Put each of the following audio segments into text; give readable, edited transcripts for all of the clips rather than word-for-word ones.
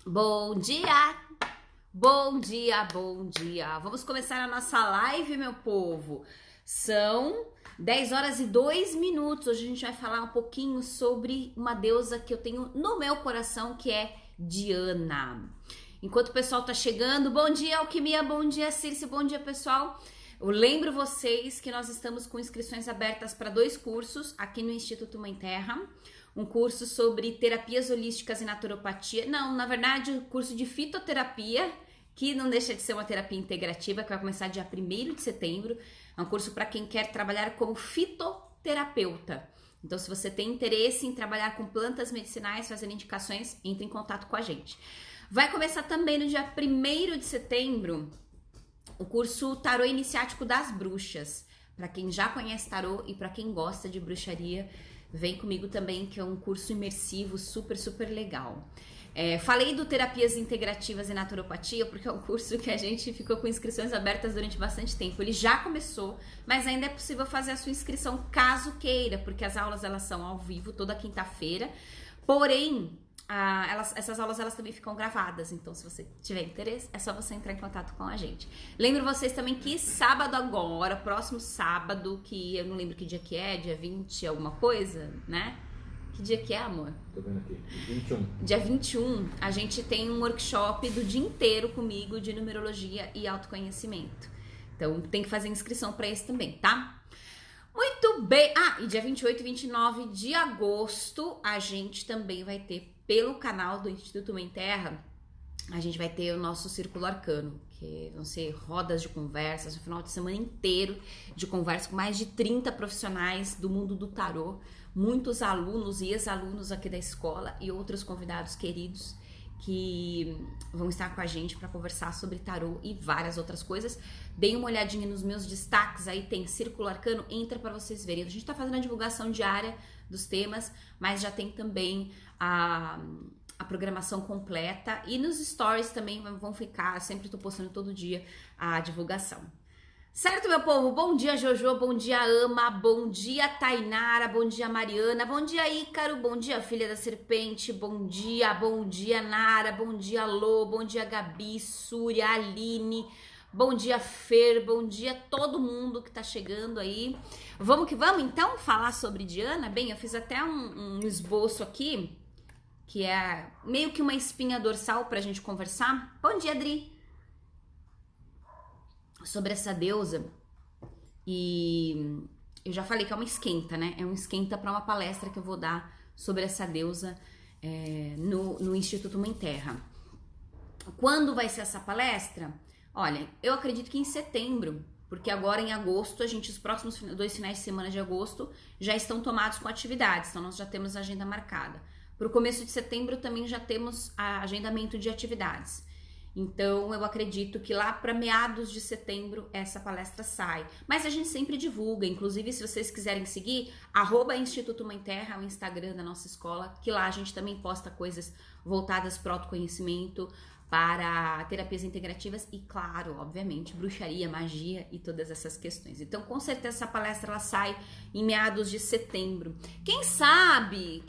Bom dia! Bom dia, bom dia! Vamos começar a nossa live, meu povo. São 10 horas e 2 minutos. Hoje a gente vai falar um pouquinho sobre uma deusa que eu tenho no meu coração, que é Diana. Enquanto o pessoal tá chegando, bom dia, Alquimia, bom dia, Circe, bom dia, pessoal. Eu lembro vocês que nós estamos com inscrições abertas para 2 cursos aqui no Instituto Mãe Terra. Um curso sobre terapias holísticas e naturopatia. Não, na verdade, o curso de fitoterapia, que não deixa de ser uma terapia integrativa, que vai começar dia 1º de setembro. É um curso para quem quer trabalhar como fitoterapeuta. Então, se você tem interesse em trabalhar com plantas medicinais, fazendo indicações, entre em contato com a gente. Vai começar também no dia 1º de setembro o curso Tarô Iniciático das Bruxas. Para quem já conhece tarô e para quem gosta de bruxaria, vem comigo também, que é um curso imersivo super, super legal. Falei do Terapias Integrativas e Naturopatia, porque é um curso que a gente ficou com inscrições abertas durante bastante tempo. Ele já começou, mas ainda é possível fazer a sua inscrição caso queira, porque as aulas elas são ao vivo toda quinta-feira. Porém, essas aulas elas também ficam gravadas, então se você tiver interesse, é só você entrar em contato com a gente. Lembro vocês também que sábado agora, próximo sábado, que eu não lembro que dia que é, dia 20 alguma coisa, né? Que dia que é, amor? Tô vendo aqui, 21. Dia 21, a gente tem um workshop do dia inteiro comigo de numerologia e autoconhecimento. Então tem que fazer inscrição para esse também, tá? Muito bem. E dia 28 e 29 de agosto, a gente também vai ter, pelo canal do Instituto Mãe Terra, a gente vai ter o nosso Círculo Arcano, que vão ser rodas de conversas, um final de semana inteiro de conversa com mais de 30 profissionais do mundo do tarô, muitos alunos e ex-alunos aqui da escola e outros convidados queridos que vão estar com a gente para conversar sobre tarô e várias outras coisas. Deem uma olhadinha nos meus destaques, aí tem Círculo Arcano, entra para vocês verem. A gente tá fazendo a divulgação diária dos temas, mas já tem também a programação completa, e nos stories também vão ficar, sempre tô postando todo dia a divulgação. Certo, meu povo? Bom dia, Jojo, bom dia, Ama, bom dia, Tainara, bom dia, Mariana, bom dia, Ícaro, bom dia, Filha da Serpente, bom dia, Nara, bom dia, Lô, bom dia, Gabi, Súria, Aline, bom dia, Fer, bom dia todo mundo que tá chegando aí. Vamos que vamos, então, falar sobre Diana? Bem, eu fiz até um esboço aqui, que é meio que uma espinha dorsal pra gente conversar. Bom dia, Adri! Sobre essa deusa, e eu já falei que é uma esquenta, né? É um esquenta para uma palestra que eu vou dar sobre essa deusa no Instituto Mãe Terra. Quando vai ser essa palestra? Olha, eu acredito que em setembro, porque agora em agosto, os próximos 2 finais de semana de agosto já estão tomados com atividades, então nós já temos a agenda marcada. Para o começo de setembro também já temos agendamento de atividades. Então, eu acredito que lá para meados de setembro essa palestra sai. Mas a gente sempre divulga, inclusive se vocês quiserem seguir, @Instituto Mãe Terra, o Instagram da nossa escola, que lá a gente também posta coisas voltadas para o autoconhecimento, para terapias integrativas e, claro, obviamente, bruxaria, magia e todas essas questões. Então, com certeza essa palestra ela sai em meados de setembro. Quem sabe,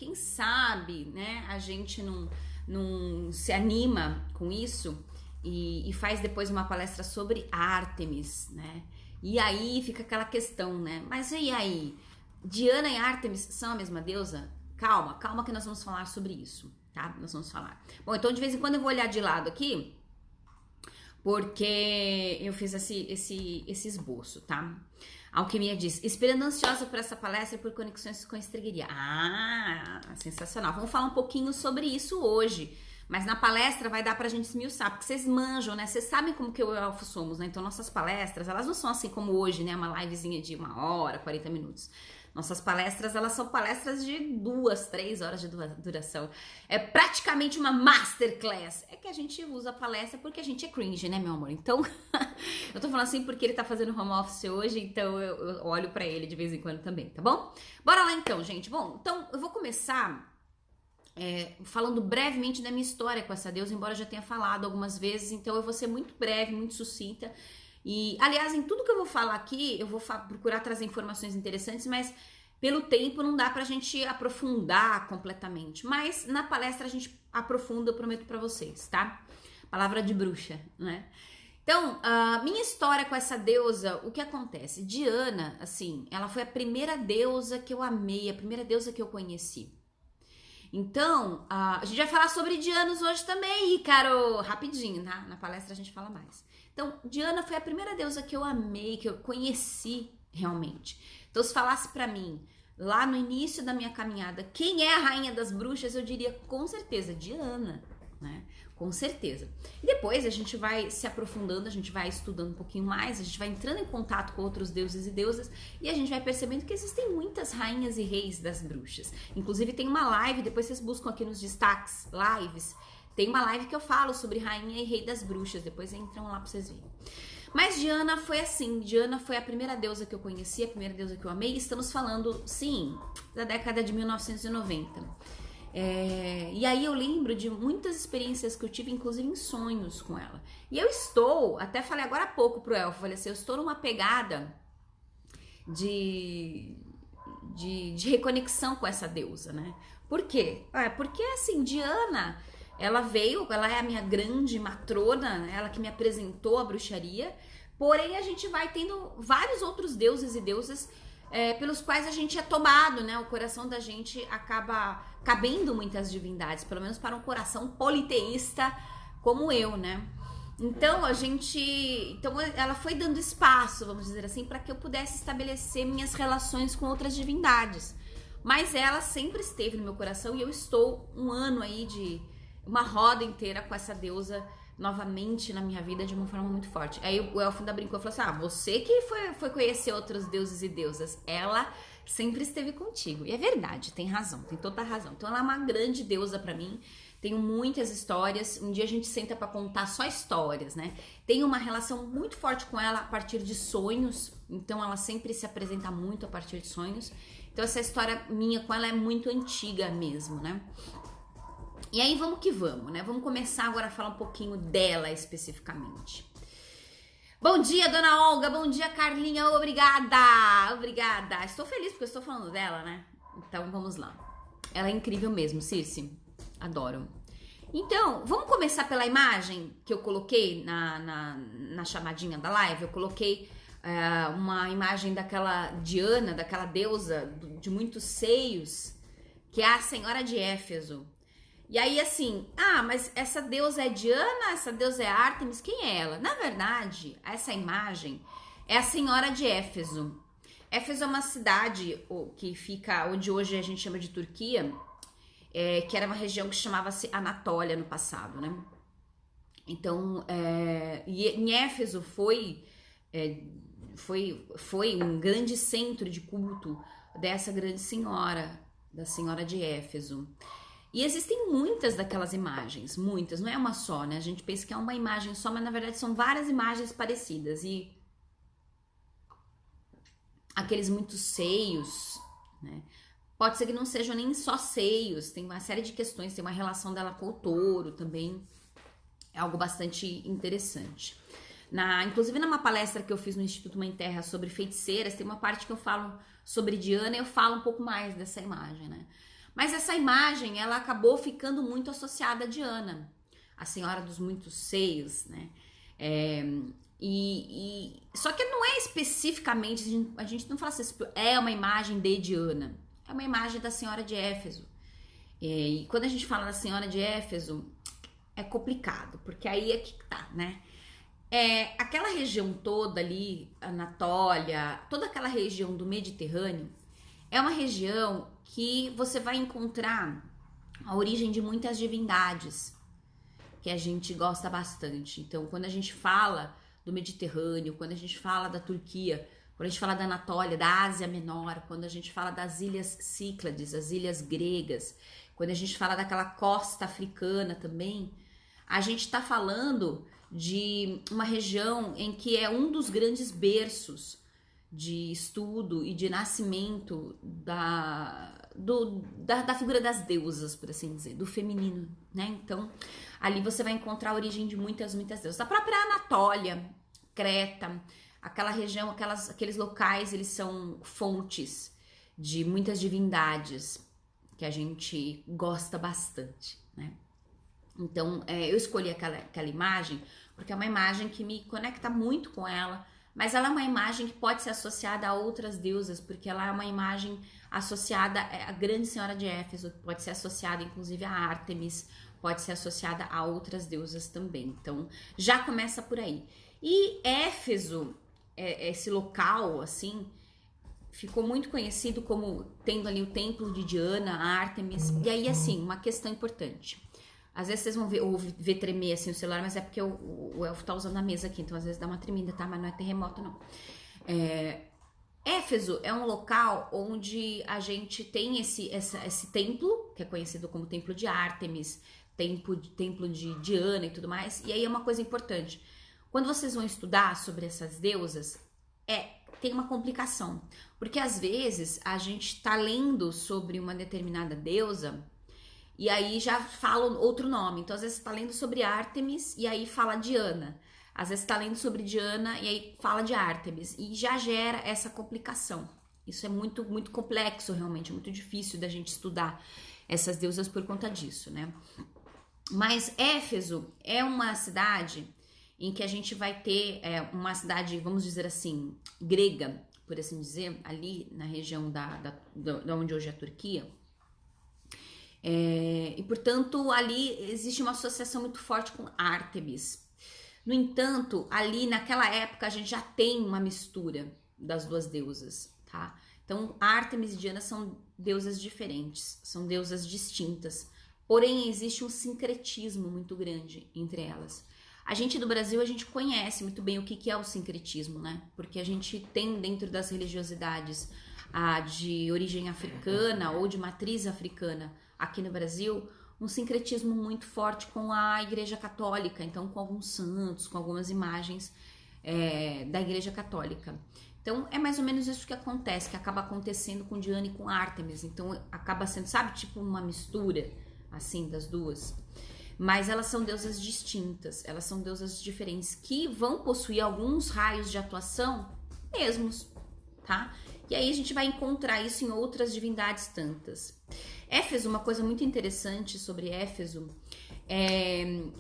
né, a gente não se anima com isso e faz depois uma palestra sobre Ártemis, né? E aí fica aquela questão, né? Mas e aí? Diana e Ártemis são a mesma deusa? Calma que nós vamos falar sobre isso, tá? Nós vamos falar. Bom, então de vez em quando eu vou olhar de lado aqui, porque eu fiz esse esboço, tá? Alquimia diz, esperando ansiosa por essa palestra por conexões com a estregueria. Sensacional. Vamos falar um pouquinho sobre isso hoje. Mas na palestra vai dar pra gente esmiuçar, porque vocês manjam, né? Vocês sabem como que eu e o Elfo somos, né? Então nossas palestras, elas não são assim como hoje, né? Uma livezinha de 1 hora, 40 minutos. Nossas palestras, elas são palestras de 2, 3 horas de duração. É praticamente uma masterclass. É que a gente usa a palestra porque a gente é cringe, né, meu amor? Então, eu tô falando assim porque ele tá fazendo home office hoje, então eu olho pra ele de vez em quando também, tá bom? Bora lá então, gente. Bom, então eu vou começar falando brevemente da minha história com essa deusa, embora eu já tenha falado algumas vezes, então eu vou ser muito breve, muito sucinta. E, aliás, em tudo que eu vou falar aqui, eu vou procurar trazer informações interessantes, mas pelo tempo não dá pra gente aprofundar completamente, mas na palestra a gente aprofunda, eu prometo pra vocês, tá? Palavra de bruxa, né? Então, a minha história com essa deusa, o que acontece? Diana, assim, ela foi a primeira deusa que eu amei, a primeira deusa que eu conheci. Então, a gente vai falar sobre Dianos hoje também, Ícaro, rapidinho, tá? Na palestra a gente fala mais. Então, Diana foi a primeira deusa que eu amei, que eu conheci realmente. Então, se falasse pra mim, lá no início da minha caminhada, quem é a rainha das bruxas, eu diria com certeza Diana, né? Com certeza. E depois a gente vai se aprofundando, a gente vai estudando um pouquinho mais, a gente vai entrando em contato com outros deuses e deusas e a gente vai percebendo que existem muitas rainhas e reis das bruxas. Inclusive tem uma live, depois vocês buscam aqui nos destaques, lives, tem uma live que eu falo sobre rainha e rei das bruxas, depois entram lá pra vocês verem. Mas Diana foi assim, Diana foi a primeira deusa que eu conheci, a primeira deusa que eu amei, e estamos falando, sim, da década de 1990. E aí eu lembro de muitas experiências que eu tive, inclusive em sonhos com ela. E eu estou, até falei agora há pouco pro Elfo, falei assim, eu estou numa pegada de reconexão com essa deusa, né? Por quê? Porque assim, Diana, ela é a minha grande matrona, né? Ela que me apresentou a bruxaria, porém a gente vai tendo vários outros deuses e deusas pelos quais a gente é tomado, né? O coração da gente acaba cabendo muitas divindades, pelo menos para um coração politeísta como eu, né? Então ela foi dando espaço, vamos dizer assim, para que eu pudesse estabelecer minhas relações com outras divindades. Mas ela sempre esteve no meu coração e eu estou um ano aí de uma roda inteira com essa deusa novamente na minha vida de uma forma muito forte. Aí o Elfo ainda brincou e falou assim, você que foi conhecer outros deuses e deusas, ela sempre esteve contigo. E é verdade, tem razão, tem toda a razão. Então ela é uma grande deusa pra mim, tenho muitas histórias, um dia a gente senta pra contar só histórias, né? Tenho uma relação muito forte com ela a partir de sonhos, então ela sempre se apresenta muito a partir de sonhos. Então essa história minha com ela é muito antiga mesmo, né? E aí vamos que vamos, né? Vamos começar agora a falar um pouquinho dela especificamente. Bom dia, dona Olga, bom dia, Carlinha, obrigada. Estou feliz porque eu estou falando dela, né? Então vamos lá. Ela é incrível mesmo, Circe, adoro. Então, vamos começar pela imagem que eu coloquei na chamadinha da live. Eu coloquei uma imagem daquela Diana, daquela deusa de muitos seios, que é a Senhora de Éfeso. E aí assim, mas essa deusa é Diana, essa deusa é Ártemis, quem é ela? Na verdade, essa imagem é a Senhora de Éfeso. Éfeso é uma cidade que fica onde hoje a gente chama de Turquia, que era uma região que chamava-se Anatólia no passado, né? Então, em Éfeso foi um grande centro de culto dessa grande senhora, da Senhora de Éfeso. E existem muitas daquelas imagens, muitas, não é uma só, né? A gente pensa que é uma imagem só, mas na verdade são várias imagens parecidas. E aqueles muitos seios, né? Pode ser que não sejam nem só seios, tem uma série de questões, tem uma relação dela com o touro também, é algo bastante interessante. Inclusive numa palestra que eu fiz no Instituto Mãe Terra sobre feiticeiras, tem uma parte que eu falo sobre Diana e eu falo um pouco mais dessa imagem, né? Mas essa imagem, ela acabou ficando muito associada a Diana, a Senhora dos Muitos Seios, né? Só que não é especificamente, a gente não fala assim, é uma imagem de Diana, é uma imagem da Senhora de Éfeso. E quando a gente fala da Senhora de Éfeso, é complicado, porque aí é que tá, né? Aquela região toda ali, Anatólia, toda aquela região do Mediterrâneo, é uma região que você vai encontrar a origem de muitas divindades que a gente gosta bastante. Então, quando a gente fala do Mediterrâneo, quando a gente fala da Turquia, quando a gente fala da Anatólia, da Ásia Menor, quando a gente fala das ilhas Cíclades, as ilhas gregas, quando a gente fala daquela costa africana também, a gente está falando de uma região em que é um dos grandes berços de estudo e de nascimento da figura das deusas, por assim dizer, do feminino, né? Então, ali você vai encontrar a origem de muitas deusas. A própria Anatólia, Creta, aquela região, aqueles locais, eles são fontes de muitas divindades que a gente gosta bastante, né? Então, eu escolhi aquela imagem porque é uma imagem que me conecta muito com ela, mas ela é uma imagem que pode ser associada a outras deusas, porque ela é uma imagem associada à Grande Senhora de Éfeso, pode ser associada inclusive a Ártemis, pode ser associada a outras deusas também. Então, já começa por aí. E Éfeso, esse local, assim, ficou muito conhecido como tendo ali o templo de Diana, Ártemis. E aí, assim, uma questão importante. Às vezes vocês vão ver tremer assim o celular, mas é porque o elfo tá usando a mesa aqui, então às vezes dá uma tremida, tá? Mas não é terremoto, não. Éfeso é um local onde a gente tem esse templo, que é conhecido como Templo de Ártemis, templo de Diana e tudo mais. E aí é uma coisa importante. Quando vocês vão estudar sobre essas deusas, tem uma complicação. Porque às vezes a gente tá lendo sobre uma determinada deusa e aí já fala outro nome. Então, às vezes, você tá lendo sobre Ártemis e aí fala Diana. Às vezes, tá lendo sobre Diana e aí fala de Ártemis. E já gera essa complicação. Isso é muito, muito complexo, realmente. É muito difícil da gente estudar essas deusas por conta disso, né? Mas Éfeso é uma cidade em que a gente vai ter uma cidade, vamos dizer assim, grega, por assim dizer, ali na região da onde hoje é a Turquia. E, portanto, ali existe uma associação muito forte com Ártemis. No entanto, ali naquela época a gente já tem uma mistura das duas deusas, tá? Então, Ártemis e Diana são deusas diferentes, são deusas distintas. Porém, existe um sincretismo muito grande entre elas. A gente do Brasil, a gente conhece muito bem o que é o sincretismo, né? Porque a gente tem dentro das religiosidades de origem africana ou de matriz africana aqui no Brasil, um sincretismo muito forte com a Igreja Católica, então com alguns santos, com algumas imagens da Igreja Católica. Então é mais ou menos isso que acontece, que acaba acontecendo com Diana e com Ártemis, então acaba sendo, sabe, tipo uma mistura assim das duas. Mas elas são deusas distintas, elas são deusas diferentes, que vão possuir alguns raios de atuação mesmos, tá? E aí a gente vai encontrar isso em outras divindades tantas. Éfeso, uma coisa muito interessante sobre Éfeso,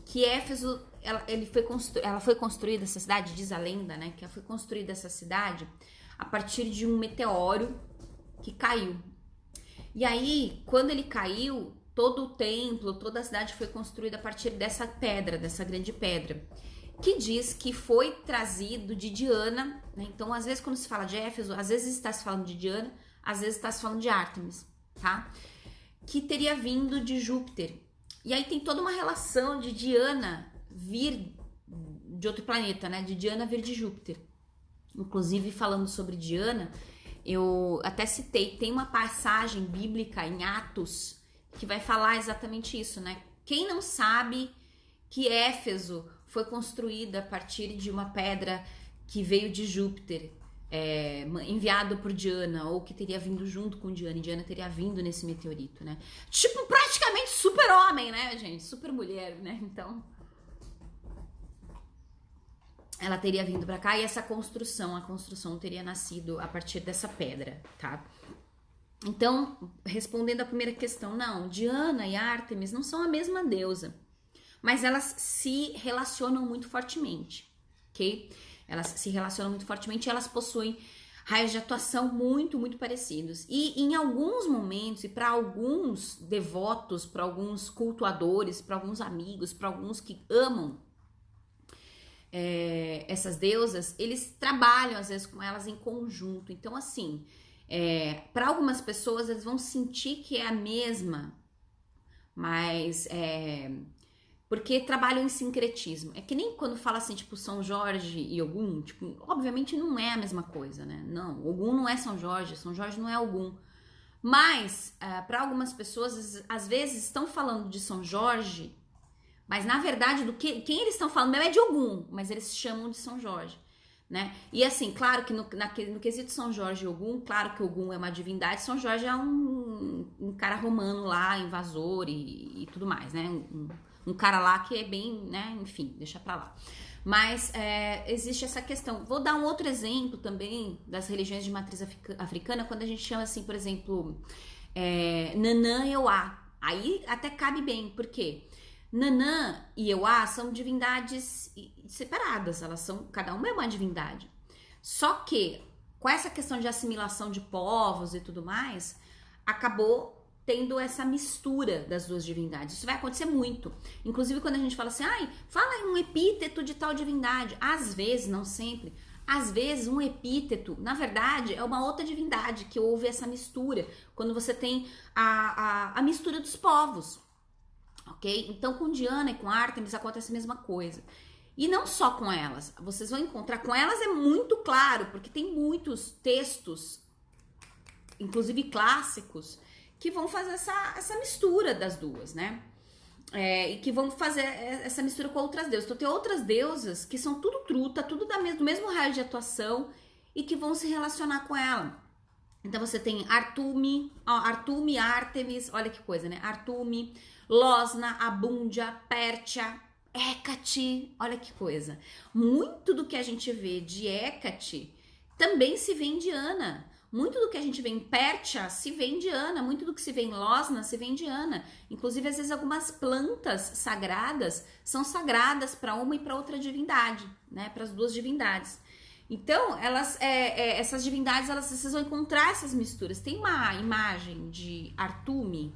que Éfeso, ela foi construída, essa cidade, diz a lenda, né, que ela foi construída essa cidade a partir de um meteoro que caiu. E aí, quando ele caiu, todo o templo, toda a cidade foi construída a partir dessa pedra, dessa grande pedra, que diz que foi trazido de Diana, né? Então, às vezes, quando se fala de Éfeso, às vezes está se falando de Diana, às vezes está se falando de Ártemis, tá? Que teria vindo de Júpiter. E aí tem toda uma relação de Diana vir de outro planeta, né? De Diana vir de Júpiter. Inclusive, falando sobre Diana, eu até citei, tem uma passagem bíblica em Atos que vai falar exatamente isso, né? Quem não sabe que Éfeso foi construída a partir de uma pedra que veio de Júpiter, enviado por Diana, ou que teria vindo junto com Diana, e Diana teria vindo nesse meteorito, né? Tipo, praticamente super homem, né, gente? Super mulher, né? Então, ela teria vindo pra cá e a construção teria nascido a partir dessa pedra, tá? Então, respondendo a primeira questão, não, Diana e Ártemis não são a mesma deusa, mas elas se relacionam muito fortemente, ok? Elas se relacionam muito fortemente e elas possuem raios de atuação muito, muito parecidos. E em alguns momentos, e para alguns devotos, para alguns cultuadores, para alguns amigos, para alguns que amam essas deusas, eles trabalham às vezes com elas em conjunto. Então, assim, para algumas pessoas eles vão sentir que é a mesma, mas porque trabalham em sincretismo. É que nem quando fala assim, tipo, São Jorge e Ogum, tipo, obviamente não é a mesma coisa, né? Não, Ogum não é São Jorge não é Ogum. Mas, para algumas pessoas, às vezes estão falando de São Jorge, mas na verdade, quem eles estão falando mesmo é de Ogum, mas eles chamam de São Jorge, né? E assim, claro que no quesito São Jorge e Ogum, claro que Ogum é uma divindade, São Jorge é um cara romano lá, invasor e tudo mais, né? um cara lá que é bem, né, enfim, deixa pra lá. Mas existe essa questão. Vou dar um outro exemplo também das religiões de matriz africana, quando a gente chama assim, por exemplo, Nanã e Euá. Aí até cabe bem, por quê? Nanã e Euá são divindades separadas, elas são, cada uma é uma divindade. Só que, com essa questão de assimilação de povos e tudo mais, acabou tendo essa mistura das duas divindades. Isso vai acontecer muito. Inclusive, quando a gente fala assim, fala em um epíteto de tal divindade. Às vezes, não sempre, às vezes um epíteto, na verdade, é uma outra divindade que houve essa mistura. Quando você tem a mistura dos povos, ok? Então, com Diana e com Ártemis acontece a mesma coisa. E não só com elas. Vocês vão encontrar com elas, é muito claro, porque tem muitos textos, inclusive clássicos, que vão fazer essa mistura das duas, né? E que vão fazer essa mistura com outras deusas. Então tem outras deusas que são tudo truta, tudo do mesmo raio de atuação e que vão se relacionar com ela. Então você tem Artume, Ártemis, olha que coisa, né? Artume, Losna, Abundia, Pértia, Hécate, olha que coisa. Muito do que a gente vê de Hécate também se vê em Diana. Muito do que a gente vê em Pértia se vê em Diana, muito do que se vê em Losna se vê em Diana. Inclusive, às vezes, algumas plantas sagradas são sagradas para uma e para outra divindade, né? Para as duas divindades. Então, essas divindades, vocês vão encontrar essas misturas. Tem uma imagem de Artume,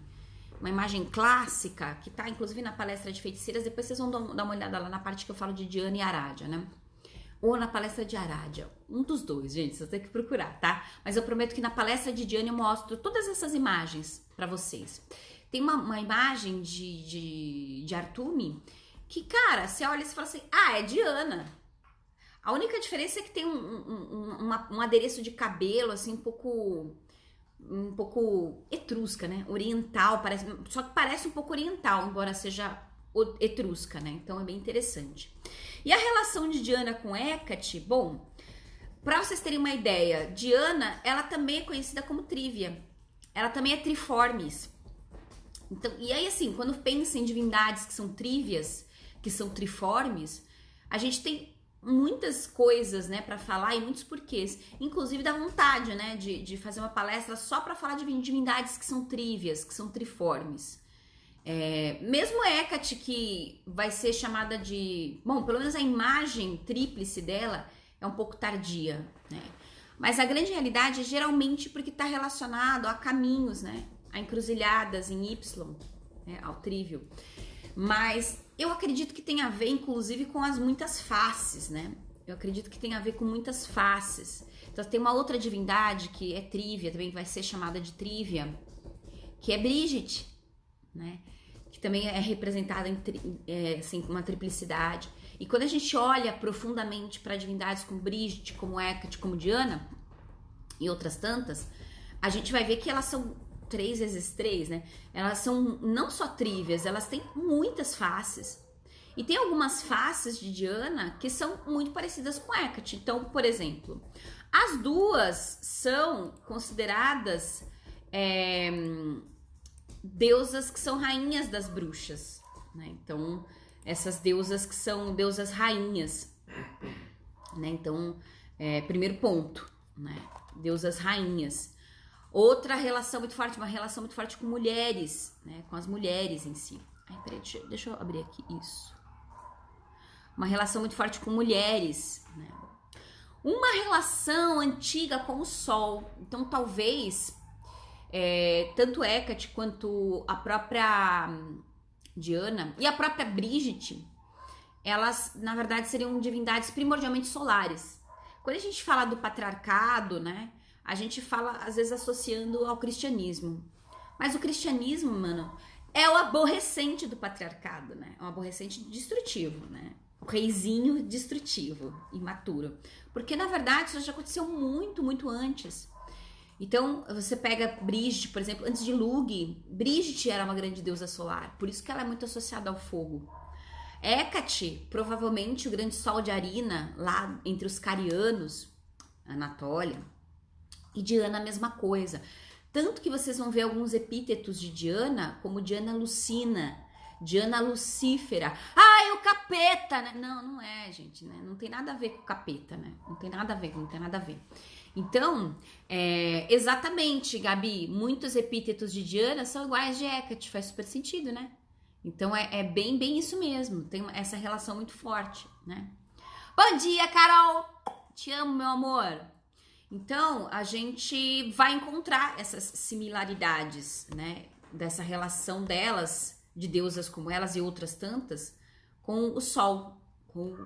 uma imagem clássica, que tá inclusive na palestra de feiticeiras. Depois vocês vão dar uma olhada lá na parte que eu falo de Diana e Arádia, né? Ou na palestra de Arádia, um dos dois, gente, você tem que procurar, tá? Mas eu prometo que na palestra de Diana eu mostro todas essas imagens para vocês. Tem uma imagem de Artume que, cara, você olha e fala assim, é Diana. A única diferença é que tem um adereço de cabelo, assim, um pouco etrusca, né? Oriental, só que parece um pouco oriental, embora seja etrusca, né? Então é bem interessante. E a relação de Diana com Hécate, bom, para vocês terem uma ideia, Diana, ela também é conhecida como Trívia. Ela também é triformes. Então, e aí, assim, quando pensa em divindades que são trívias, que são triformes, a gente tem muitas coisas, né, para falar e muitos porquês. Inclusive, dá vontade, né, de fazer uma palestra só para falar de divindades que são trívias, que são triformes. Mesmo Hécate, que vai ser chamada de... Bom, pelo menos a imagem tríplice dela é um pouco tardia, né? Mas a grande realidade é geralmente porque está relacionado a caminhos, né? A encruzilhadas em Y, né? Ao trívio. Mas eu acredito que tem a ver, inclusive, com as muitas faces, né? Eu acredito que tem a ver com muitas faces. Então tem uma outra divindade que é Trívia, também vai ser chamada de Trívia, que é Brigitte, né? Que também é representada assim, com uma triplicidade. E quando a gente olha profundamente para divindades como Brigitte, como Hécate, como Diana e outras tantas, a gente vai ver que elas são 3 vezes 3, né? Elas são não só trívias, elas têm muitas faces. E tem algumas faces de Diana que são muito parecidas com Hécate. Então, por exemplo, as duas são consideradas deusas que são rainhas das bruxas, né? Então, essas deusas que são deusas rainhas, né? Então, primeiro ponto, né? Deusas rainhas. Outra relação muito forte, uma relação muito forte com mulheres, né? Com as mulheres em si. Ai, peraí, deixa eu abrir aqui isso. Uma relação muito forte com mulheres, né? Uma relação antiga com o sol. Então, talvez... tanto Hécate quanto a própria Diana e a própria Brigitte, elas, na verdade, seriam divindades primordialmente solares. Quando a gente fala do patriarcado, né, a gente fala, às vezes, associando ao cristianismo. Mas o cristianismo, mano, é o aborrecente do patriarcado, né? É um aborrecente destrutivo, né? O reizinho destrutivo, imaturo. Porque, na verdade, isso já aconteceu muito, muito antes. Então, você pega Brigitte, por exemplo, antes de Lug, Brigitte era uma grande deusa solar, por isso que ela é muito associada ao fogo. Hécate, provavelmente o grande sol de Arina, lá entre os carianos, Anatólia, e Diana a mesma coisa. Tanto que vocês vão ver alguns epítetos de Diana, como Diana Lucina, Diana Lucífera. Ai, o capeta, né? Não, não é, gente, né? Não tem nada a ver com o capeta, né? Não tem nada a ver, não tem nada a ver. Então, exatamente, Gabi, muitos epítetos de Diana são iguais de Hecate, faz super sentido, né? Então, é bem isso mesmo, tem essa relação muito forte, né? Bom dia, Carol! Te amo, meu amor! Então, a gente vai encontrar essas similaridades, né? Dessa relação delas, de deusas como elas e outras tantas, com o sol, com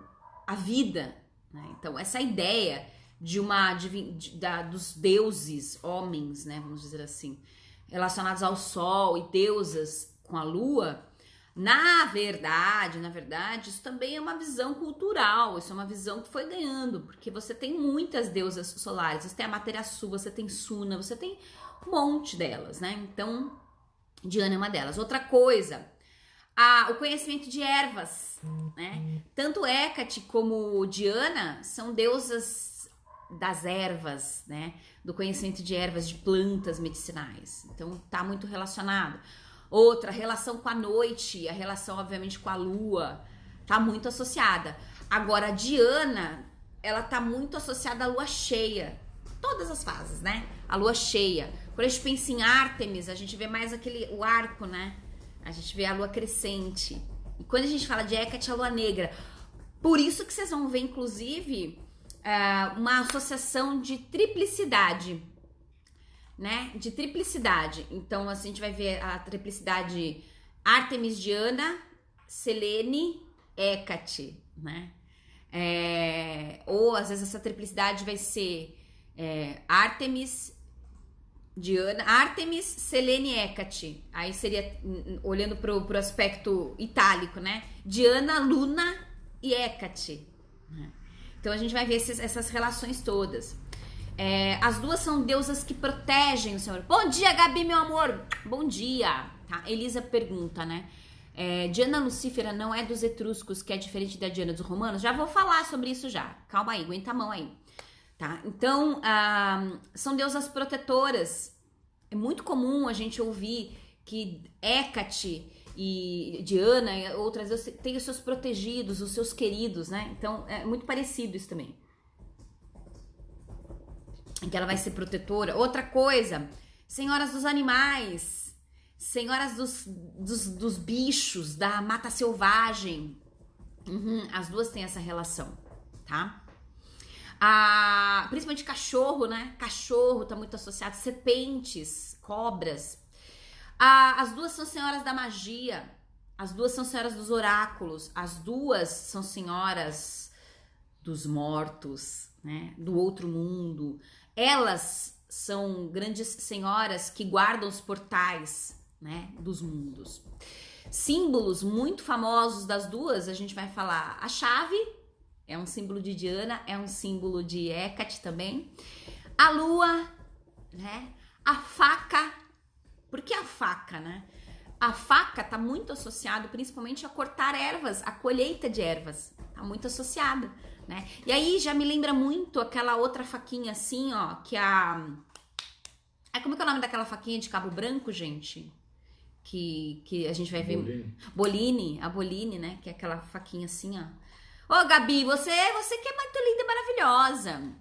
a vida, né? Então, essa ideia dos deuses, homens, né? Vamos dizer assim, relacionados ao sol e deusas com a lua, na verdade, isso também é uma visão cultural, isso é uma visão que foi ganhando, porque você tem muitas deusas solares, você tem a Materaçu, você tem Suna, você tem um monte delas, né? Então, Diana é uma delas. Outra coisa, o conhecimento de ervas, né? Tanto Hecate como Diana são deusas das ervas, né? Do conhecimento de ervas, de plantas medicinais. Então, tá muito relacionado. Outra, relação com a noite, a relação, obviamente, com a lua, tá muito associada. Agora, a Diana, ela tá muito associada à lua cheia. Todas as fases, né? A lua cheia. Quando a gente pensa em Ártemis, a gente vê mais o arco, né? A gente vê a lua crescente. E quando a gente fala de Hecate, a lua negra. Por isso que vocês vão ver, inclusive, uma associação de triplicidade, né? De triplicidade. Então, assim, a gente vai ver a triplicidade Ártemis, Diana, Selene, Hecate, né? Ou, às vezes, essa triplicidade vai ser Ártemis, Diana, Ártemis, Selene e Hecate. Aí seria, olhando pro aspecto itálico, né? Diana, Luna e Hecate. Então, a gente vai ver essas relações todas. As duas são deusas que protegem o Senhor. Bom dia, Gabi, meu amor. Bom dia. Tá? Elisa pergunta, né? Diana Lucífera não é dos etruscos, que é diferente da Diana dos romanos? Já vou falar sobre isso já. Calma aí, aguenta a mão aí. Tá? Então, são deusas protetoras. É muito comum a gente ouvir que Hecate e Diana e outras deusas têm os seus protegidos, os seus queridos, né? Então, é muito parecido isso também. Que ela vai ser protetora. Outra coisa, senhoras dos animais, senhoras dos bichos, da mata selvagem. As duas têm essa relação, tá? Principalmente cachorro, né? Cachorro tá muito associado, serpentes, cobras. As duas são senhoras da magia, as duas são senhoras dos oráculos, as duas são senhoras dos mortos, né? Do outro mundo. Elas são grandes senhoras que guardam os portais, né, dos mundos. Símbolos muito famosos das duas, a gente vai falar a chave, é um símbolo de Diana, é um símbolo de Hecate também. A lua, né? A faca. Por que a faca, né? A faca tá muito associado principalmente a cortar ervas, a colheita de ervas. Tá muito associada, né? E aí já me lembra muito aquela outra faquinha assim, ó, que como é que é o nome daquela faquinha de cabo branco, gente? Que a gente vai ver... Boline, a Boline, né? Que é aquela faquinha assim, ó. Ô, Gabi, você que é muito linda e maravilhosa.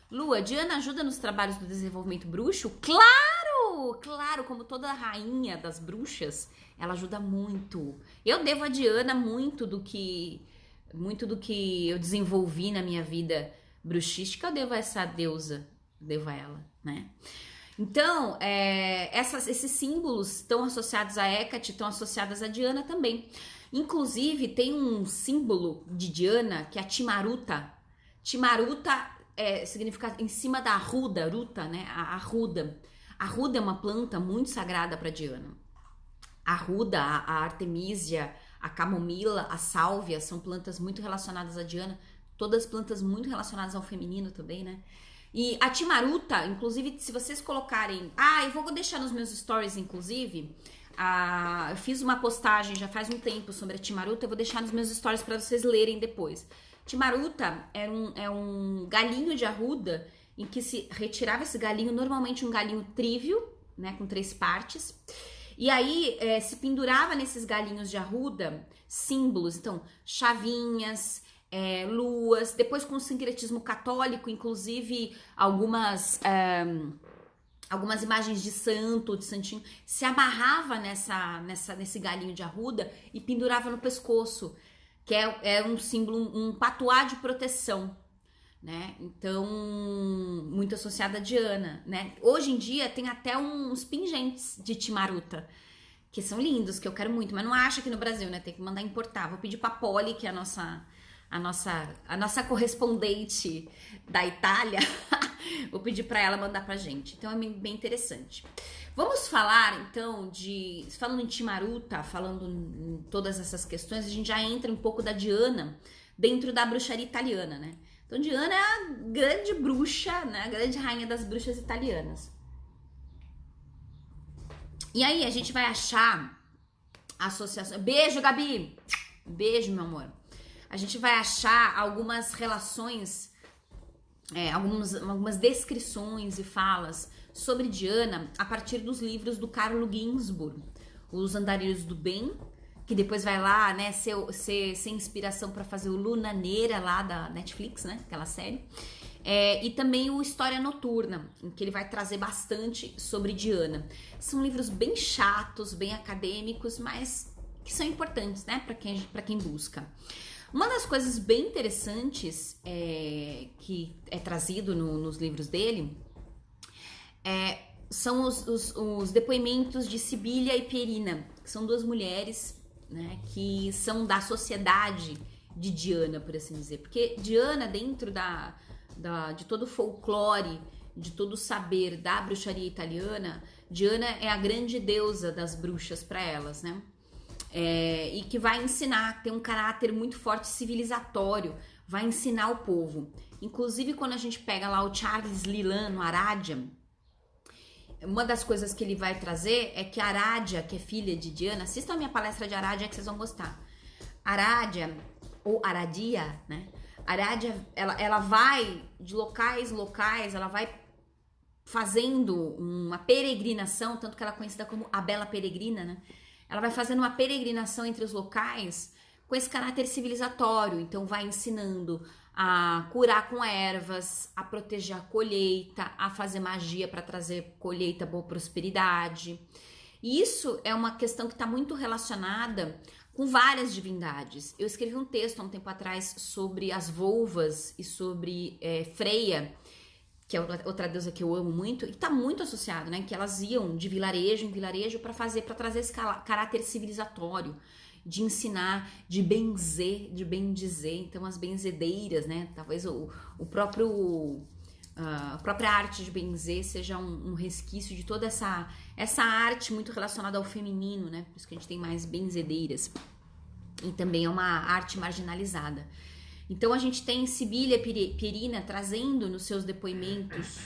Lua, Diana ajuda nos trabalhos do desenvolvimento bruxo? Claro! Claro, como toda rainha das bruxas, ela ajuda muito. Eu devo a Diana muito do que eu desenvolvi na minha vida bruxística, eu devo a essa deusa, devo a ela, né? Então, esses símbolos estão associados a Hecate, estão associados a Diana também. Inclusive, tem um símbolo de Diana, que é a Timaruta. Timaruta significa em cima da arruda, ruta, né? A arruda. A arruda é uma planta muito sagrada para Diana. A arruda, a artemísia, a camomila, a sálvia são plantas muito relacionadas a Diana. Todas plantas muito relacionadas ao feminino também, né? E a Timaruta, inclusive, se vocês colocarem... eu vou deixar nos meus stories, inclusive... eu fiz uma postagem já faz um tempo sobre a Timaruta, eu vou deixar nos meus stories para vocês lerem depois. Timaruta é um galinho de arruda em que se retirava esse galinho, normalmente um galinho trívio, né, com 3 partes, E aí se pendurava nesses galinhos de arruda símbolos, então chavinhas, luas, depois com o sincretismo católico, inclusive algumas imagens de santo, de santinho, se amarrava nesse galinho de arruda e pendurava no pescoço, que é um símbolo, um patuá de proteção, né? Então, muito associada a Diana, né? Hoje em dia tem até uns pingentes de timaruta, que são lindos, que eu quero muito, mas não acho aqui no Brasil, né? Tem que mandar importar. Vou pedir pra Polly, que é a nossa correspondente da Itália, vou pedir para ela mandar pra gente. Então é bem interessante. Vamos falar então falando em timaruta, falando em todas essas questões, a gente já entra um pouco da Diana dentro da bruxaria italiana, né? Então Diana é a grande bruxa, né? A grande rainha das bruxas italianas. E aí a gente vai achar associação. Beijo, Gabi! Beijo, meu amor. A gente vai achar algumas relações, algumas descrições e falas sobre Diana a partir dos livros do Carlo Ginzburg, Os Andarilhos do Bem, que depois vai lá, né, ser inspiração para fazer o Luna Neira lá da Netflix, né, aquela série. E também o História Noturna, em que ele vai trazer bastante sobre Diana. São livros bem chatos, bem acadêmicos, mas que são importantes, né, para quem busca. Uma das coisas bem interessantes que é trazido nos livros dele são os depoimentos de Sibília e Pierina, que são duas mulheres, né, que são da sociedade de Diana, por assim dizer. Porque Diana, dentro de todo o folclore, de todo o saber da bruxaria italiana, Diana é a grande deusa das bruxas para elas, né? E que vai ensinar, tem um caráter muito forte civilizatório, vai ensinar o povo. Inclusive, quando a gente pega lá o Charles Leland no Aradia, uma das coisas que ele vai trazer é que Aradia, que é filha de Diana, assistam a minha palestra de Aradia que vocês vão gostar. Aradia, ou Aradia, né? Aradia, ela vai de locais, ela vai fazendo uma peregrinação, tanto que ela é conhecida como a Bela Peregrina, né? Ela vai fazendo uma peregrinação entre os locais com esse caráter civilizatório. Então vai ensinando a curar com ervas, a proteger a colheita, a fazer magia para trazer colheita, boa prosperidade. E isso é uma questão que está muito relacionada com várias divindades. Eu escrevi um texto há um tempo atrás sobre as volvas e sobre Freia, que é outra deusa que eu amo muito, e tá muito associado, né? Que elas iam de vilarejo em vilarejo para trazer esse caráter civilizatório, de ensinar, de benzer, de bem dizer. Então, as benzedeiras, né? Talvez a própria arte de benzer seja um resquício de toda essa arte muito relacionada ao feminino, né? Por isso que a gente tem mais benzedeiras. E também é uma arte marginalizada. Então, a gente tem Sibília Pierina trazendo nos seus depoimentos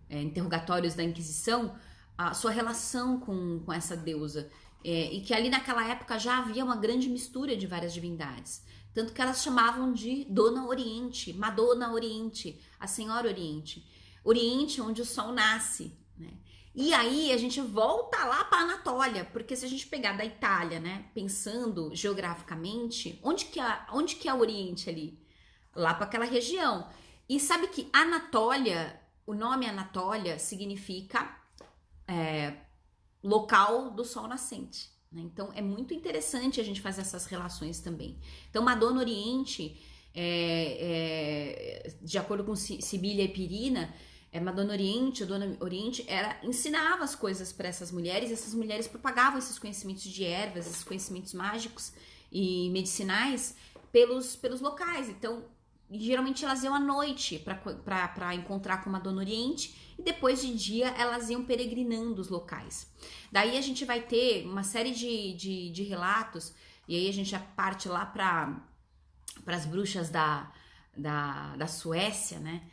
interrogatórios da Inquisição a sua relação com essa deusa. E que ali naquela época já havia uma grande mistura de várias divindades. Tanto que elas chamavam de Dona Oriente, Madonna Oriente, a Senhora Oriente. Oriente onde o sol nasce, né? E aí a gente volta lá para Anatólia, porque se a gente pegar da Itália, né, pensando geograficamente, onde que é o Oriente ali? Lá para aquela região. E sabe que Anatólia, o nome Anatólia significa local do sol nascente, né? Então é muito interessante a gente fazer essas relações também. Então Madonna Oriente, de acordo com Sibília e Pierina, Madonna Oriente, Dona Oriente, ela ensinava as coisas para essas mulheres, e essas mulheres propagavam esses conhecimentos de ervas, esses conhecimentos mágicos e medicinais pelos locais. Então, geralmente elas iam à noite para encontrar com Madonna Oriente, e depois de dia elas iam peregrinando os locais. Daí a gente vai ter uma série de relatos, e aí a gente já parte lá para as bruxas da Suécia, né?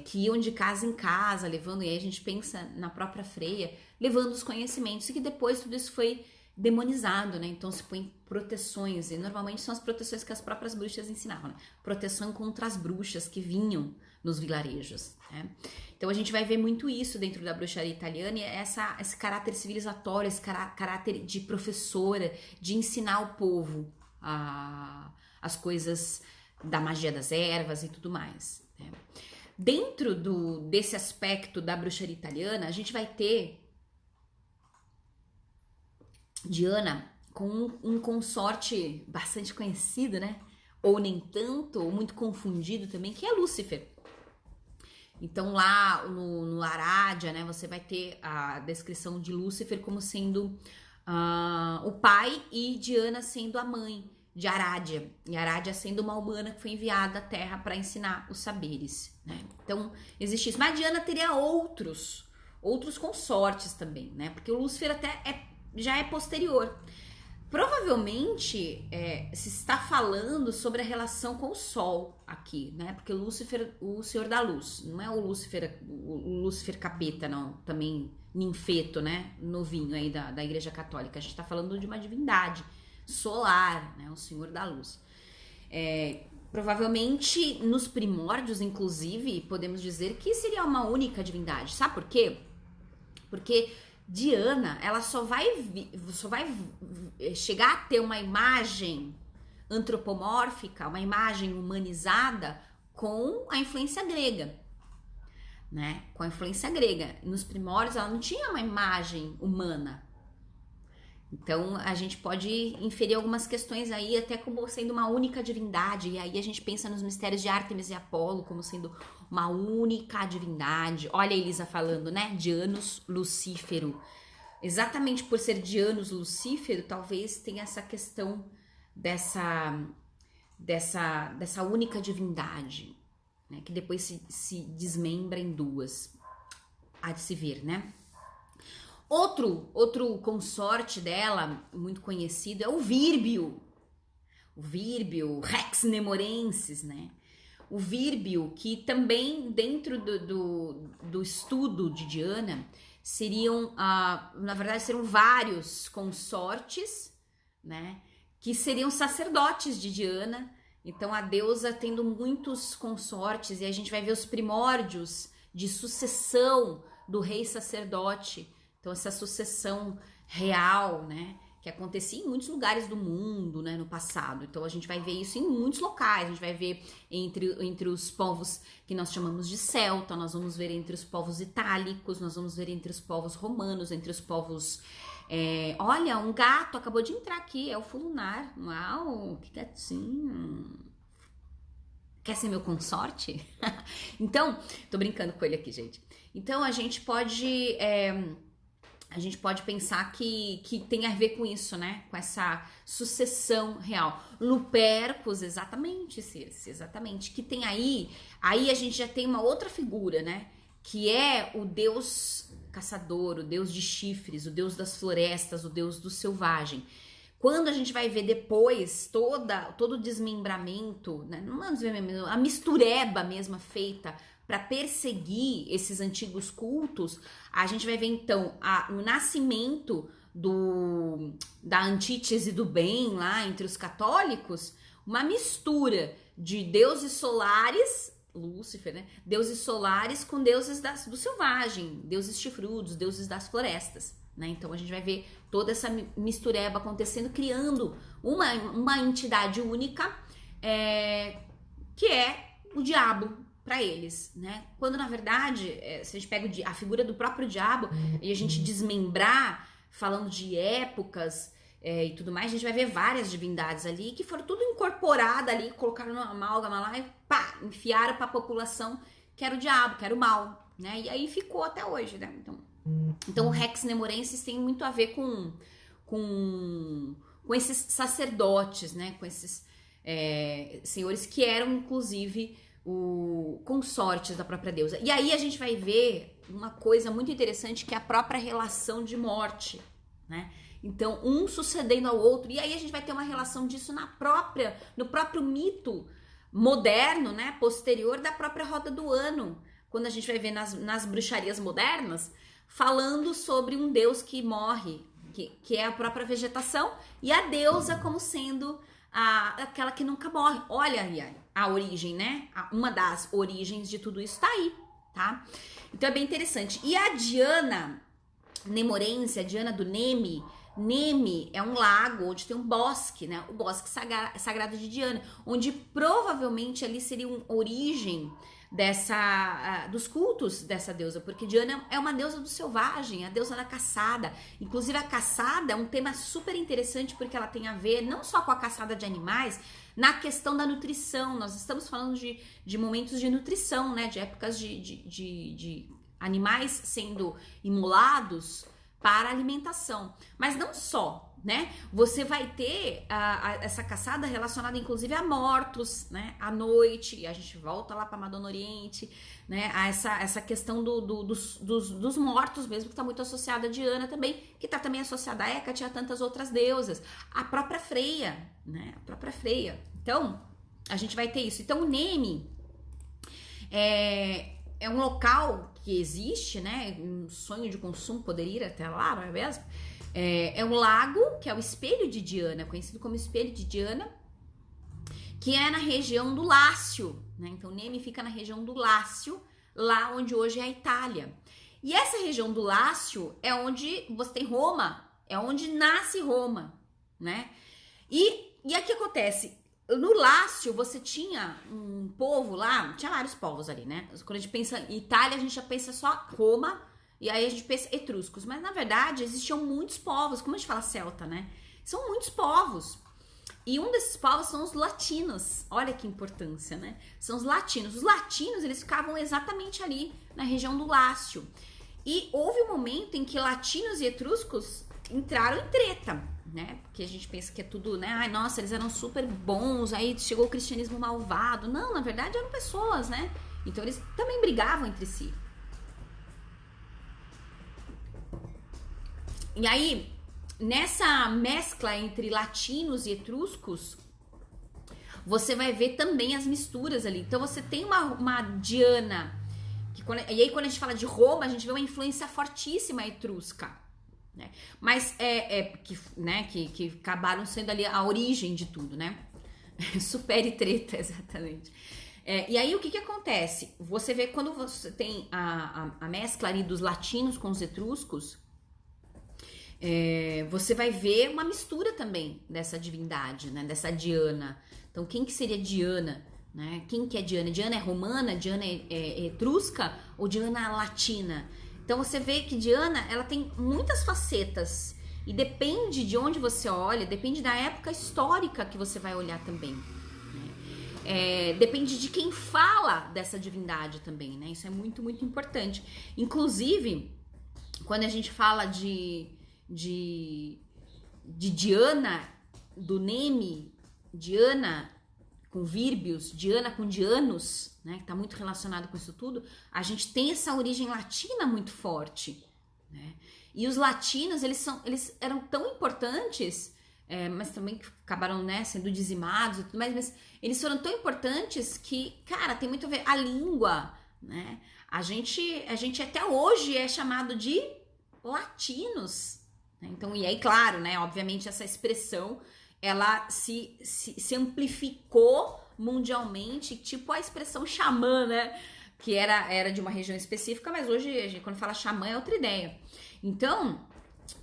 Que iam de casa em casa, levando, e aí a gente pensa na própria Freia, levando os conhecimentos, e que depois tudo isso foi demonizado, né? Então se põe proteções, e normalmente são as proteções que as próprias bruxas ensinavam, né? Proteção contra as bruxas que vinham nos vilarejos, né? Então a gente vai ver muito isso dentro da bruxaria italiana, e esse caráter civilizatório, esse caráter de professora, de ensinar o povo as coisas da magia das ervas e tudo mais, né? Dentro desse aspecto da bruxaria italiana, a gente vai ter Diana com um consorte bastante conhecido, né? Ou nem tanto, ou muito confundido também, que é Lúcifer. Então lá no Arádia, né, você vai ter a descrição de Lúcifer como sendo o pai e Diana sendo a mãe de Arádia. E Arádia sendo uma humana que foi enviada à Terra para ensinar os saberes, né? Então existe isso. Mas Diana teria outros consortes também, né? Porque o Lúcifer até já é posterior. Provavelmente se está falando sobre a relação com o Sol aqui, né? Porque Lúcifer, o Senhor da Luz, não é o Lúcifer capeta, não, também ninfeto, né? Novinho aí da Igreja Católica. A gente está falando de uma divindade solar, né? O Senhor da Luz. Provavelmente nos primórdios, inclusive, podemos dizer que seria uma única divindade. Sabe por quê? Porque Diana, ela só vai chegar a ter uma imagem antropomórfica, uma imagem humanizada com a influência grega, né? Com a influência grega. Nos primórdios ela não tinha uma imagem humana. Então a gente pode inferir algumas questões aí até como sendo uma única divindade, e aí a gente pensa nos mistérios de Ártemis e Apolo como sendo uma única divindade. Olha a Elisa falando, né? Dianus Lucífero. Exatamente por ser Dianus Lucífero, talvez tenha essa questão dessa única divindade, né? Que depois se desmembra em duas. Há de se ver, né? Outro consorte dela, muito conhecido, é o Vírbio. O Vírbio, Rex Nemorensis, né? O Vírbio, que também dentro do estudo de Diana, na verdade, seriam vários consortes, né? Que seriam sacerdotes de Diana. Então, a deusa tendo muitos consortes, e a gente vai ver os primórdios de sucessão do rei sacerdote. Então, essa sucessão real, né, que acontecia em muitos lugares do mundo, né, no passado. Então, a gente vai ver isso em muitos locais. A gente vai ver entre os povos que nós chamamos de celta, nós vamos ver entre os povos itálicos, nós vamos ver entre os povos romanos, entre os povos... olha, um gato acabou de entrar aqui, é o Fulunar. Uau, que gatinho. Quer ser meu consorte? Então, tô brincando com ele aqui, gente. Então, a gente pode pensar que tem a ver com isso, né? Com essa sucessão real. Lupercus, exatamente, Circe, exatamente. Que tem aí a gente já tem uma outra figura, né? Que é o deus caçador, o deus de chifres, o deus das florestas, o deus do selvagem. Quando a gente vai ver depois todo o desmembramento, né? Não é um desmembramento, a mistureba mesma feita para perseguir esses antigos cultos, a gente vai ver então o nascimento da antítese do bem lá entre os católicos, uma mistura de deuses solares, Lúcifer, né? Deuses solares com deuses do selvagem, deuses chifrudos, deuses das florestas, né? Então a gente vai ver toda essa mistureba acontecendo, criando uma entidade única, que é o diabo para eles, né? Quando na verdade, se a gente pega a figura do próprio diabo e a gente desmembrar, falando de épocas e tudo mais, a gente vai ver várias divindades ali que foram tudo incorporadas ali, colocaram numa amálgama lá e pá, enfiaram para a população que era o diabo, que era o mal, né? E aí ficou até hoje, né? Então o Rex Nemorensis tem muito a ver com esses sacerdotes, né? Com esses senhores que eram inclusive consortes da própria deusa. E aí a gente vai ver uma coisa muito interessante, que é a própria relação de morte, né? Então, um sucedendo ao outro, e aí a gente vai ter uma relação disso no próprio mito moderno, né? Posterior da própria roda do ano, quando a gente vai ver nas bruxarias modernas, falando sobre um deus que morre, que é a própria vegetação, e a deusa como sendo aquela que nunca morre. Olha aí a origem, né? Uma das origens de tudo isso tá aí, tá? Então é bem interessante. E a Diana nemorense, a Diana do Nemi, Nemi é um lago onde tem um bosque, né? O bosque sagrado de Diana, onde provavelmente ali seria uma origem dos cultos dessa deusa, porque Diana é uma deusa do selvagem, a deusa da caçada. Inclusive a caçada é um tema super interessante porque ela tem a ver não só com a caçada de animais, na questão da nutrição. Nós estamos falando de momentos de nutrição, né? De épocas de animais sendo imolados para alimentação. Mas não só, né? Você vai ter essa caçada relacionada inclusive a mortos, né? À noite, e a gente volta lá para Madonna Oriente, né? A essa questão dos mortos mesmo, que está muito associada a Diana também, que está também associada a Hecate e a tantas outras deusas. A própria Freia, né? A própria Freia. Então, a gente vai ter isso. Então, o Nemi é um local que existe, né? Um sonho de consumo poderia ir até lá, não é mesmo? É um lago, que é o espelho de Diana, conhecido como espelho de Diana, que é na região do Lácio, né? Então, Nemi fica na região do Lácio, lá onde hoje é a Itália. E essa região do Lácio é onde você tem Roma, é onde nasce Roma, né? E aí o que acontece? No Lácio, você tinha um povo lá, tinha vários povos ali, né? Quando a gente pensa em Itália, a gente já pensa só Roma, e aí a gente pensa etruscos. Mas, na verdade, existiam muitos povos, como a gente fala celta, né? São muitos povos. E um desses povos são os latinos. Olha que importância, né? São os latinos. Os latinos, eles ficavam exatamente ali, na região do Lácio. E houve um momento em que latinos e etruscos entraram em treta, né? Porque a gente pensa que é tudo, né? Ai, nossa, eles eram super bons, aí chegou o cristianismo malvado. Não, na verdade eram pessoas, né? Então eles também brigavam entre si. E aí, nessa mescla entre latinos e etruscos, você vai ver também as misturas ali. Então você tem uma Diana, e aí quando a gente fala de Roma, a gente vê uma influência fortíssima etrusca. Né? Mas que acabaram sendo ali a origem de tudo, né? Super e treta, exatamente. E aí o que acontece? Você vê quando você tem a mescla ali dos latinos com os etruscos, você vai ver uma mistura também dessa divindade, né? Dessa Diana. Então quem que seria Diana? Né? Quem que é Diana? Diana é romana? Diana é etrusca? Ou Diana latina? Então você vê que Diana, ela tem muitas facetas e depende de onde você olha, depende da época histórica que você vai olhar também, né? Depende de quem fala dessa divindade também, né? Isso é muito, muito importante. Inclusive, quando a gente fala de Diana, do Nemi, Diana com Vírbios, Diana com Dianos, né, que tá muito relacionado com isso tudo, a gente tem essa origem latina muito forte, né? E os latinos, eles eram tão importantes, mas também acabaram, né, sendo dizimados e tudo mais, mas eles foram tão importantes que, cara, tem muito a ver a língua, né? A gente até hoje é chamado de latinos, né? Então, e aí, claro, né, obviamente essa expressão ela se amplificou mundialmente, tipo a expressão xamã, né? Que era de uma região específica, mas hoje, quando fala xamã, é outra ideia. Então,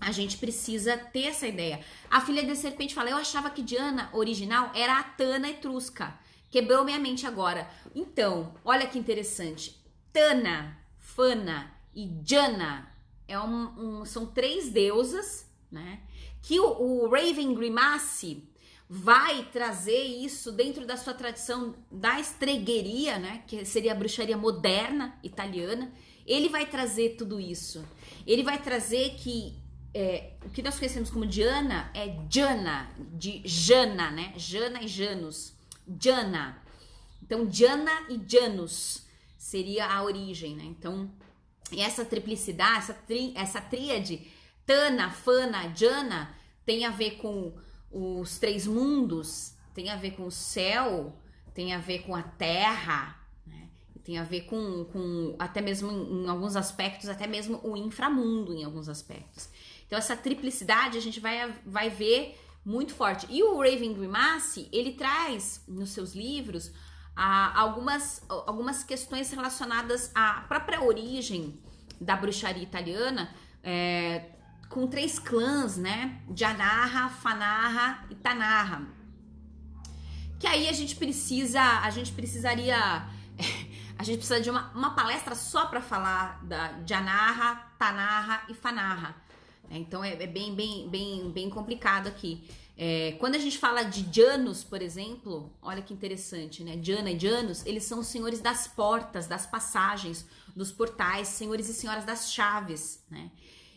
a gente precisa ter essa ideia. A filha da serpente fala, eu achava que Diana original era a Tana etrusca. Quebrou minha mente agora. Então, olha que interessante. Tana, Fana e Diana são três deusas, né? Que o Raven Grimassi vai trazer isso dentro da sua tradição da estregueria, né? Que seria a bruxaria moderna italiana. Ele vai trazer tudo isso. Ele vai trazer que o que nós conhecemos como Diana é Diana, de Jana, né? Jana e Janus. Diana. Então, Diana e Janus seria a origem, né? Então, e essa triplicidade, essa tríade, Tana, Fana, Diana, tem a ver com os três mundos, tem a ver com o céu, tem a ver com a terra, né? Tem a ver com até mesmo em alguns aspectos, até mesmo o inframundo em alguns aspectos. Então essa triplicidade a gente vai ver muito forte. E o Raven Grimassi, ele traz nos seus livros algumas questões relacionadas à própria origem da bruxaria italiana, com 3 clãs, né? Janarra, Fanarra e Tanarra. Que aí a gente precisaria de uma palestra só para falar da Janarra, Tanarra e Fanarra. Então é bem complicado aqui. Quando a gente fala de Janus, por exemplo, olha que interessante, né? Jana e Janus, eles são os senhores das portas, das passagens, dos portais, senhores e senhoras das chaves, né?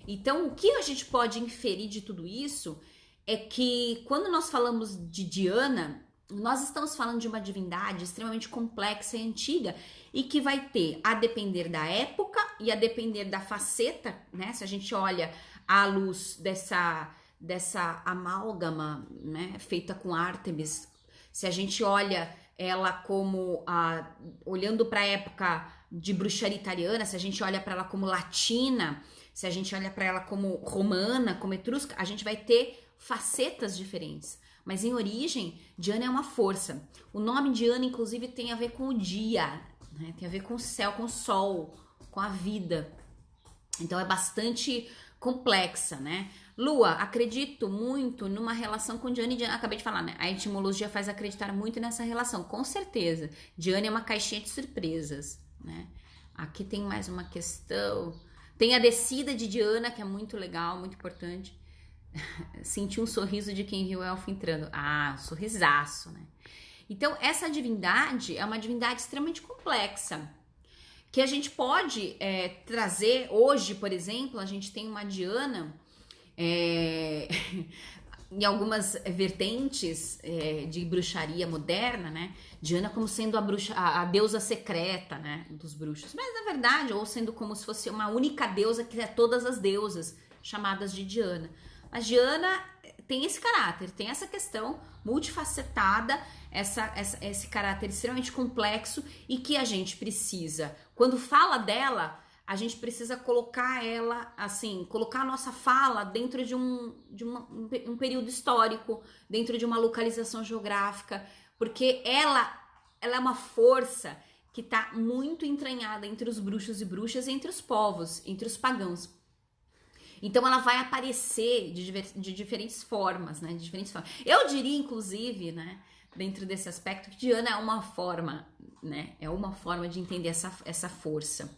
Então, o que a gente pode inferir de tudo isso é que quando nós falamos de Diana, nós estamos falando de uma divindade extremamente complexa e antiga e que vai ter, a depender da época e a depender da faceta, né? Se a gente olha à luz dessa amálgama, né, feita com Ártemis, se a gente olha ela como olhando para a época de bruxaria italiana, se a gente olha para ela como latina, se a gente olha para ela como romana, como etrusca, a gente vai ter facetas diferentes. Mas em origem, Diana é uma força. O nome Diana, inclusive, tem a ver com o dia, né? Tem a ver com o céu, com o sol, com a vida. Então é bastante complexa, né? Lua, acredito muito numa relação com Diana e Diana. Acabei de falar, né? A etimologia faz acreditar muito nessa relação, com certeza. Diana é uma caixinha de surpresas, né? Aqui tem mais uma questão. Tem a descida de Diana, que é muito legal, muito importante. Senti um sorriso de quem viu o elfo entrando. Sorrisaço, né? Então, essa divindade é uma divindade extremamente complexa, que a gente pode trazer. Hoje, por exemplo, a gente tem uma Diana em algumas vertentes de bruxaria moderna, né? Diana como sendo a deusa secreta, né, dos bruxos. Mas, na verdade, ou sendo como se fosse uma única deusa que é todas as deusas chamadas de Diana. Mas Diana tem esse caráter, tem essa questão multifacetada, esse caráter extremamente complexo e que a gente precisa, quando fala dela, a gente precisa colocar ela, assim, colocar a nossa fala dentro de um período histórico, dentro de uma localização geográfica, porque ela é uma força que está muito entranhada entre os bruxos e bruxas, entre os povos, entre os pagãos. Então ela vai aparecer de diferentes formas, né? De diferentes formas. Eu diria, inclusive, né, dentro desse aspecto, que Diana é uma forma, né? É uma forma de entender essa força.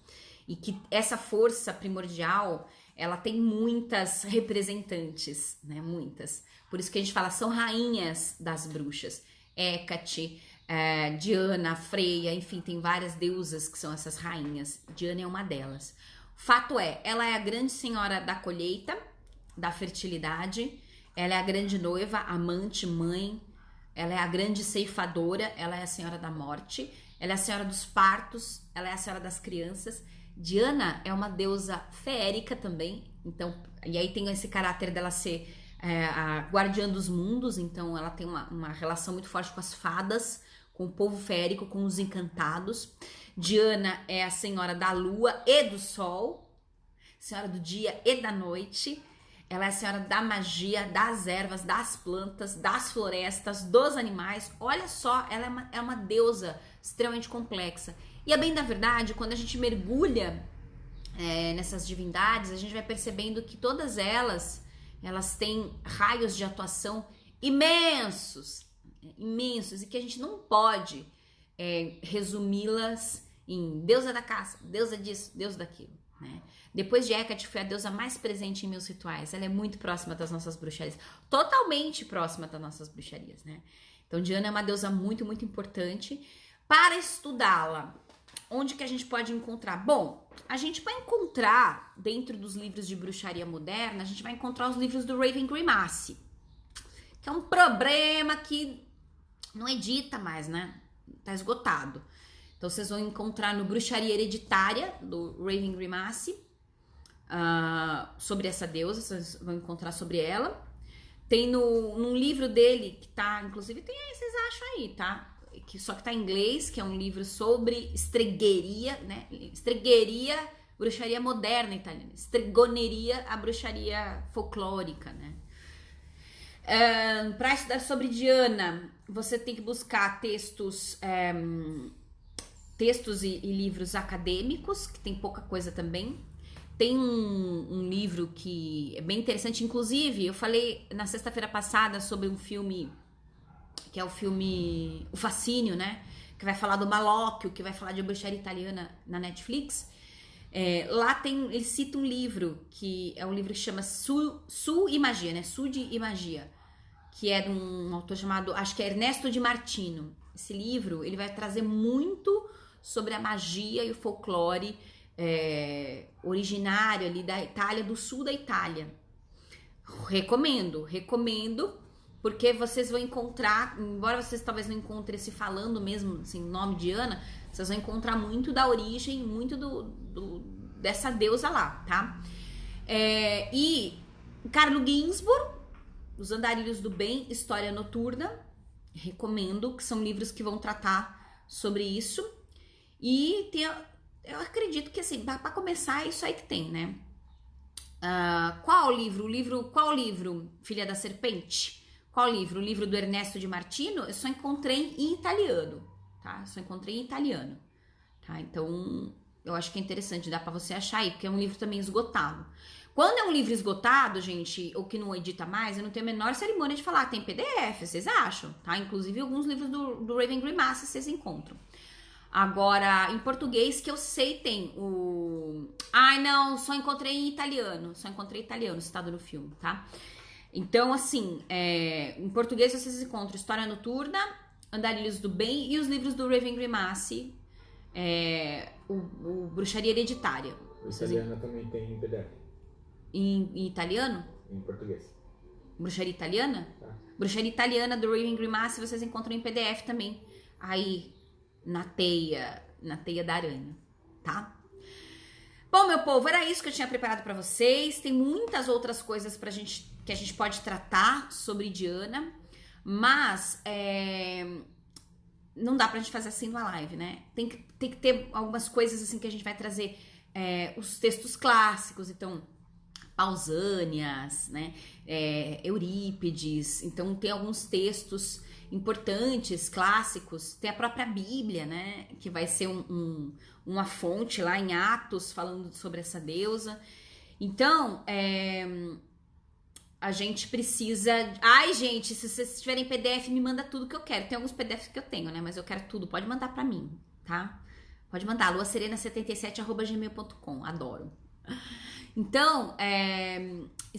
E que essa força primordial, ela tem muitas representantes, né? Muitas. Por isso que a gente fala, são rainhas das bruxas. Hécate, Diana, Freia, enfim, tem várias deusas que são essas rainhas. Diana é uma delas. Fato é, ela é a grande senhora da colheita, da fertilidade, ela é a grande noiva, amante, mãe, ela é a grande ceifadora, ela é a senhora da morte, ela é a senhora dos partos, ela é a senhora das crianças. Diana é uma deusa feérica também, então, e aí tem esse caráter dela ser a guardiã dos mundos, então ela tem uma relação muito forte com as fadas, com o povo feérico, com os encantados. Diana é a senhora da lua e do sol, senhora do dia e da noite. Ela é a senhora da magia, das ervas, das plantas, das florestas, dos animais. Olha só, ela é uma deusa extremamente complexa. E a bem da verdade, quando a gente mergulha nessas divindades, a gente vai percebendo que todas elas têm raios de atuação imensos, e que a gente não pode resumi-las em deusa da caça, deusa disso, deusa daquilo, né? Depois de Hecate, foi a deusa mais presente em meus rituais. Ela é muito próxima das nossas bruxarias, totalmente próxima das nossas bruxarias, né? Então Diana é uma deusa muito, muito importante. Para estudá-la, onde que a gente pode encontrar? Bom, a gente vai encontrar dentro dos livros de bruxaria moderna, a gente vai encontrar os livros do Raven Grimassi, que é um problema que não edita mais, né? Tá esgotado. Então vocês vão encontrar no Bruxaria Hereditária, do Raven Grimassi, sobre essa deusa, vocês vão encontrar sobre ela. Tem num livro dele, que tá, inclusive tem aí, vocês acham aí, tá? Só que tá em inglês, que é um livro sobre estregueria, né? Estregueria bruxaria moderna italiana, stregoneria, a bruxaria folclórica, né? Para estudar sobre Diana, você tem que buscar textos e livros acadêmicos, que tem pouca coisa também. Tem um livro que é bem interessante, inclusive eu falei na sexta-feira passada sobre um filme, que é o filme O Fascínio, né? Que vai falar do Malocchio, que vai falar de bruxaria italiana na Netflix. Lá ele cita um livro, que é um livro que chama Su e Magia, né? Sud e Magia, que é de um autor chamado, acho que é Ernesto Di Martino. Esse livro, ele vai trazer muito sobre a magia e o folclore originário ali da Itália, do sul da Itália. Recomendo, porque vocês vão encontrar, embora vocês talvez não encontrem se falando mesmo, assim, o nome de Diana, vocês vão encontrar muito da origem, muito dessa deusa lá, tá? E Carlo Ginzburg, Os Andarilhos do Bem, História Noturna, recomendo, que são livros que vão tratar sobre isso. E eu acredito que, assim, para começar, é isso aí que tem, né? Qual livro, Filha da Serpente? Qual livro? O livro do Ernesto Di Martino, eu só encontrei em italiano, tá? Tá? Então, eu acho que é interessante, dá pra você achar aí, porque é um livro também esgotado. Quando é um livro esgotado, gente, ou que não edita mais, eu não tenho a menor cerimônia de falar, tem PDF, vocês acham, tá? Inclusive, alguns livros do Raven Grimassi vocês encontram. Agora, em português, que eu sei, tem o... Ai, não, só encontrei em italiano, citado no filme, tá? Então, assim, em português vocês encontram História Noturna, Andarilhos do Bem e os livros do Raven Grimassi, o Bruxaria Hereditária. O italiano também tem em PDF. Em italiano? Em português. Bruxaria Italiana? Tá. Bruxaria Italiana do Raven Grimassi vocês encontram em PDF também. Aí, na teia da aranha, tá? Bom, meu povo, era isso que eu tinha preparado pra vocês. Tem muitas outras coisas que a gente pode tratar sobre Diana, mas não dá pra gente fazer assim numa live, né? Tem que ter algumas coisas assim que a gente vai trazer os textos clássicos, então Pausânias, né? Eurípides, então tem alguns textos importantes, clássicos, tem a própria Bíblia, né, que vai ser uma fonte lá em Atos falando sobre essa deusa. Então, a gente precisa... Ai, gente, se vocês tiverem PDF, me manda tudo que eu quero. Tem alguns PDFs que eu tenho, né, mas eu quero tudo, pode mandar pra mim, tá? Pode mandar, luaserena77@gmail.com, adoro. Então,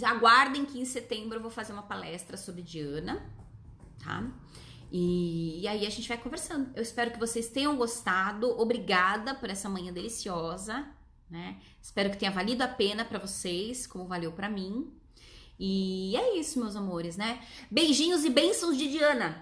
aguardem que em setembro eu vou fazer uma palestra sobre Diana, tá? E aí a gente vai conversando. Eu espero que vocês tenham gostado. Obrigada por essa manhã deliciosa, né? Espero que tenha valido a pena pra vocês, como valeu pra mim. E é isso, meus amores, né? Beijinhos e bênçãos de Diana.